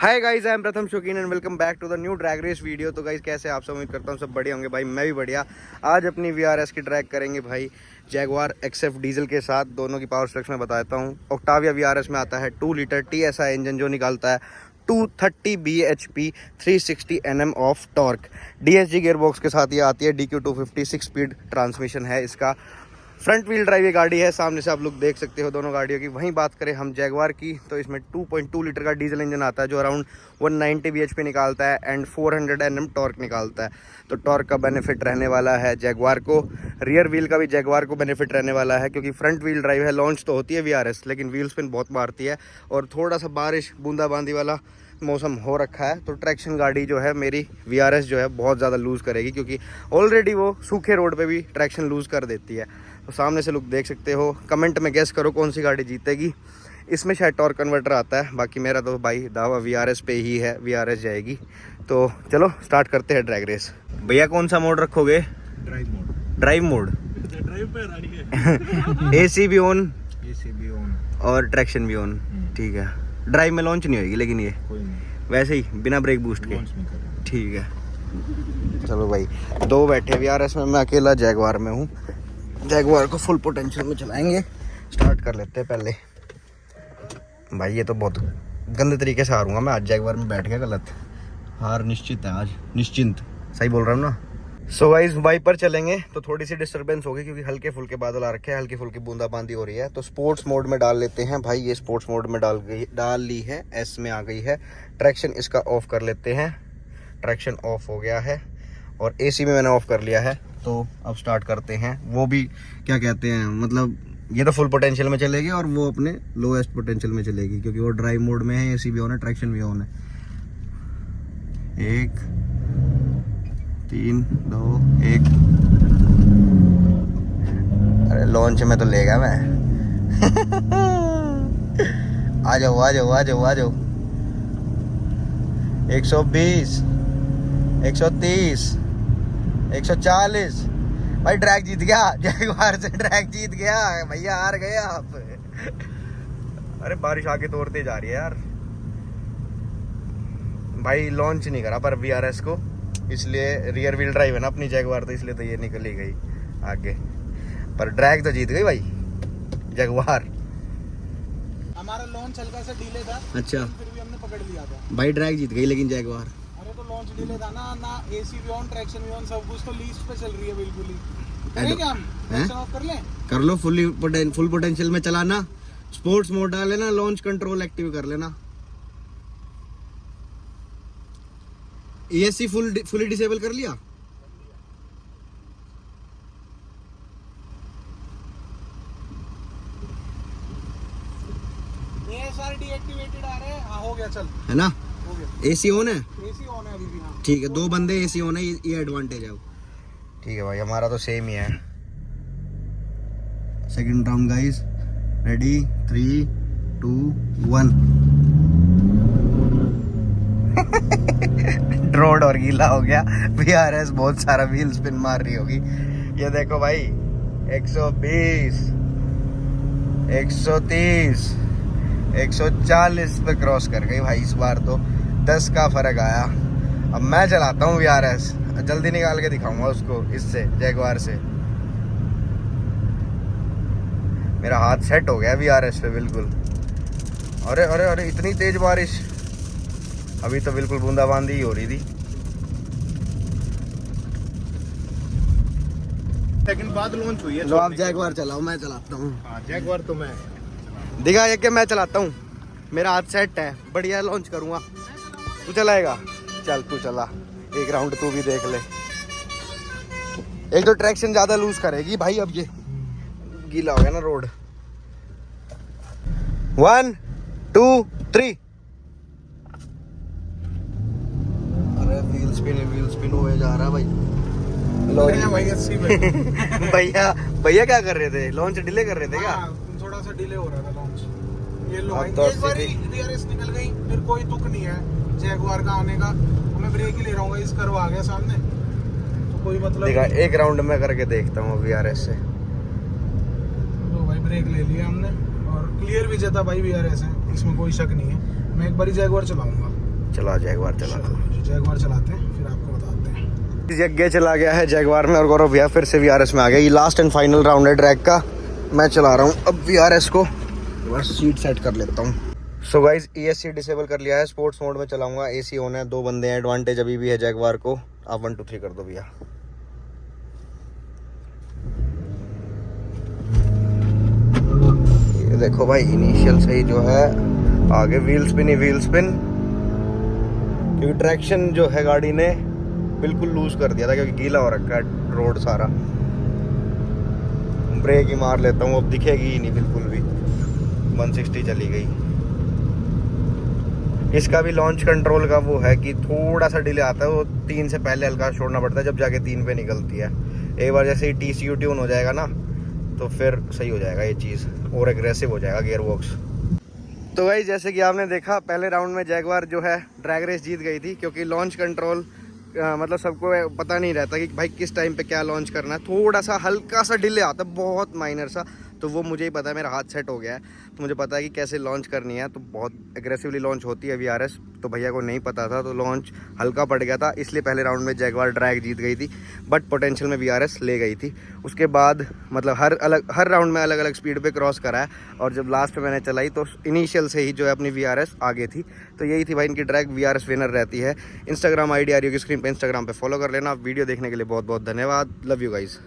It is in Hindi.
Hi guys, I am Pratham Shaukeen and welcome back to the new drag race video. तो गाइस कैसे आप सब, उम्मीद करता हूँ सब बढ़िया होंगे। भाई मैं भी बढ़िया। आज अपनी VRS की ड्रैग करेंगे भाई जैगवार XF डीजल के साथ। दोनों की पावर स्ट्रक्चर मैं बताता हूँ। ऑक्टाविया VRS में आता है 2 लीटर TSI इंजन जो निकालता है 230 bhp 360 Nm of torque. DSG gearbox के साथ ये आती है। DQ 250 6 स्पीड ट्रांसमिशन है इसका। फ्रंट व्हील ड्राइव ये गाड़ी है, सामने से आप लोग देख सकते हो दोनों गाड़ियों की। वहीं बात करें हम जैगवार की, तो इसमें 2.2 लीटर का डीजल इंजन आता है जो अराउंड 190 bhp निकालता है एंड 400 Nm टॉर्क निकालता है। तो टॉर्क का बेनिफिट रहने वाला है जैगवार को। रियर व्हील का भी जैगवार को बेनिफिट रहने वाला है, क्योंकि फ्रंट व्हील ड्राइव है। लॉन्च तो होती है VRS, लेकिन व्हील स्पिन बहुत मारती है और थोड़ा सा बारिश बूंदाबांदी वाला मौसम हो रखा है। तो ट्रैक्शन गाड़ी जो है मेरी VRS जो है बहुत ज़्यादा लूज़ करेगी, क्योंकि ऑलरेडी वो सूखे रोड पे भी ट्रैक्शन लूज़ कर देती है। तो सामने से लुक देख सकते हो। कमेंट में गेस करो कौन सी गाड़ी जीतेगी। इसमें शायद टॉर्क कन्वर्टर आता है, बाकी मेरा तो भाई दावा VRS पे ही है, VRS जाएगी। तो चलो स्टार्ट करते हैं ड्रैग रेस। भैया कौन सा मोड रखोगे? Drive mode. Drive mode. Drive पे रानी है। AC भी ऑन ऑन और ट्रैक्शन भी ऑन। ठीक है। ड्राइव में लॉन्च नहीं होगी लेकिन ये कोई नहीं, वैसे ही बिना ब्रेक बूस्ट के। लॉन्च नहीं कर रहा। ठीक है चलो भाई, दो बैठे VRS में, मैं अकेला जैगवार में हूँ। जैगवार को फुल पोटेंशियल में चलाएंगे। स्टार्ट कर लेते हैं पहले। भाई ये तो बहुत गंदे तरीके से हारूंगा मैं आज। जैगवार में बैठ गया गलत। हार निश्चित है आज, निश्चिंत। सही बोल रहा हूँ ना? सो गाइस वाइपर चलेंगे तो थोड़ी सी डिस्टर्बेंस होगी, क्योंकि हल्के फुल्के बादल आ रखे हैं, हल्की फुल्की बूंदाबांदी हो रही है। तो स्पोर्ट्स मोड में डाल लेते हैं भाई। ये स्पोर्ट्स मोड में डाल ली है, S में आ गई है। ट्रैक्शन इसका ऑफ कर लेते हैं। ट्रैक्शन ऑफ हो गया है और AC में मैंने ऑफ कर लिया है। तो अब स्टार्ट करते हैं। वो भी क्या कहते हैं, मतलब ये तो फुल पोटेंशियल में चलेगी और वो अपने लोएस्ट पोटेंशियल में चलेगी, क्योंकि वो ड्राइव मोड में है। AC भी ऑन है, ट्रैक्शन भी ऑन है। 1 3 2 1। अरे लॉन्च में तो लेगा मैं। आ जाओ आ जाओ आ जाओ आ जाओ। 120 130 140। भाई ड्रैग जीत गया, जैगवार से ड्रैग जीत गया भैया। हार गए आप। अरे बारिश आगे तोड़ते जा रही है यार। भाई लॉन्च नहीं करा पर VRS को, इसलिए रियर व्हील ड्राइव है ना अपनी जैगवार, तो इसलिए तो ये निकली गई आगे। पर ड्रैग तो जीत गई भाई जैगवार। हमारा लॉन्च हल्का सा डिले था। अच्छा, फिर भी हमने पकड़ लिया था भाई ड्रैग जीत गई लेकिन जैगवार। अरे तो लॉन्च डिले था ना AC भी ऑन, ट्रैक्शन भी ऑन, सब कुछ तो लीस्ट पे चल रही है बिल्कुल ही। करें क्या हम? ट्रैक्शन ऑफ कर लें? कर लो। फुल पोटेंशियल में चलाना। स्पोर्ट्स मोड डाल लेना, लॉन्च कंट्रोल एक्टिव कर लेना। ESC फुली डिसेबल कर लिया। ASR डीएक्टिवेटेड आ रहे हैं। हाँ हो गया, चल है ना? हो गया। AC ऑन है। AC ऑन है अभी भी। हाँ ठीक है, 2 बंदे AC ऑन है, ये एडवांटेज है। ठीक है भाई, हमारा तो सेम ही है। Second round guys, ready 3 2 1। Road और गीला हो गया। VRS बहुत सारा व्हील स्पिन मार रही होगी। ये देखो भाई, 120 130 140 पे क्रॉस कर गई भाई। इस बार तो 10 का फर्क आया। अब मैं चलाता हूँ VRS, जल्दी निकाल के दिखाऊंगा उसको इससे, जैगवार से। मेरा हाथ सेट हो गया VRS पे बिल्कुल। अरे अरे अरे इतनी तेज बारिश, अभी तो बिल्कुल बूंदाबांदी ही हो रही थी। सेकंड बाद लॉन्च हुई है। लो आप जैगवार चलाओ, मैं चलाता हूँ। हाँ जैगवार तो मैं दिखा ये कि मैं चलाता हूँ। मेरा हाथ सेट है, बढ़िया लॉन्च करूँगा। तू चलाएगा? चल तू चला, एक राउंड तू भी देख ले। एक तो ट्रैक्शन ज्यादा लूज करेगी भाई। अब ये गीला हो गया ना रोड। 1 2 3। अरे व्हील स्पिन हुए जा रहा भाई। भैया भैया क्या कर रहे थे? लॉन्च डिले कर रहे थे क्या? थोड़ा सा डिले हो रहा था लॉन्च। ये लो अब भाई, तो एक बार VRS निकल गई, फिर कोई दुख नहीं है जैगवार का आने का। मैं ब्रेक ही ले रहा हूँ, इस कर्व आ गया सामने, तो कोई मतलब देखा। एक राउंड में करके देखता हूँ VRS से। तो भाई ब्रेक ले लिया हमने और क्लियर भी जाता भाई VRS है, इसमें कोई शक नहीं है। मैं एक बार जैगवार चलाऊंगा। चला जैगवार चलाता हूँ। जैगवार चलाते हैं फिर आपको बताते हैं। यज्ञ चला गया है जैगवार में और गौरव भैया फिर से VRS में आ गया। ये लास्ट एंड फाइनल राउंड है ट्रैक का। मैं चला रहा हूँ अब VRS को, बस सीट सेट कर लेता हूँ। सो गाइज ESC डिसेबल कर लिया है, स्पोर्ट्स मोड में चलाऊंगा। AC ऑन है, 2 बंदे हैं, एडवांटेज अभी भी है जैगवार को। आप 1 2 3 कर दो भैया। ये देखो भाई इनिशियल से ही जो है आगे व्हील स्पिन ही व्हील स्पिन, क्योंकि ट्रैक्शन जो है गाड़ी ने बिल्कुल लूज कर दिया था क्योंकि गीला हो रखा है रोड सारा। ब्रेक ही मार लेता हूँ, अब दिखेगी ही नहीं बिल्कुल भी। 160 चली गई। इसका भी लॉन्च कंट्रोल का वो है कि थोड़ा सा डिले आता है, वो 3 से पहले हल्का छोड़ना पड़ता है, जब जाके 3 पे निकलती है। एक बार जैसे ही TCU ट्यून हो जाएगा ना तो फिर सही हो जाएगा ये चीज़, और एग्रेसिव हो जाएगा गियर बॉक्स। तो भाई जैसे कि आपने देखा पहले राउंड में जैगवार जो है ड्रैग रेस जीत गई थी, क्योंकि लॉन्च कंट्रोल मतलब सबको पता नहीं रहता कि भाई किस टाइम पे क्या लॉन्च करना है। थोड़ा सा हल्का सा डिले आता है, बहुत माइनर सा, तो वो मुझे ही पता है, मेरा हाथ सेट हो गया है तो मुझे पता है कि कैसे लॉन्च करनी है। तो बहुत एग्रेसिवली लॉन्च होती है VRS, तो भैया को नहीं पता था तो लॉन्च हल्का पड़ गया था, इसलिए पहले राउंड में जैगवार ड्रैग जीत गई थी, बट पोटेंशियल में VRS ले गई थी। उसके बाद मतलब हर राउंड में अलग अलग स्पीड पे क्रॉस करा है, और जब लास्ट में मैंने चलाई तो इनिशियल से ही जो है अपनी VRS आगे थी। तो यही थी भाई इनकी ड्रैग, VRS विनर रहती है। इंस्टाग्राम ID आ रही होगी स्क्रीन पर, इंस्टाग्राम पर फॉलो कर लेना। वीडियो देखने के लिए बहुत बहुत धन्यवाद। Love you guys.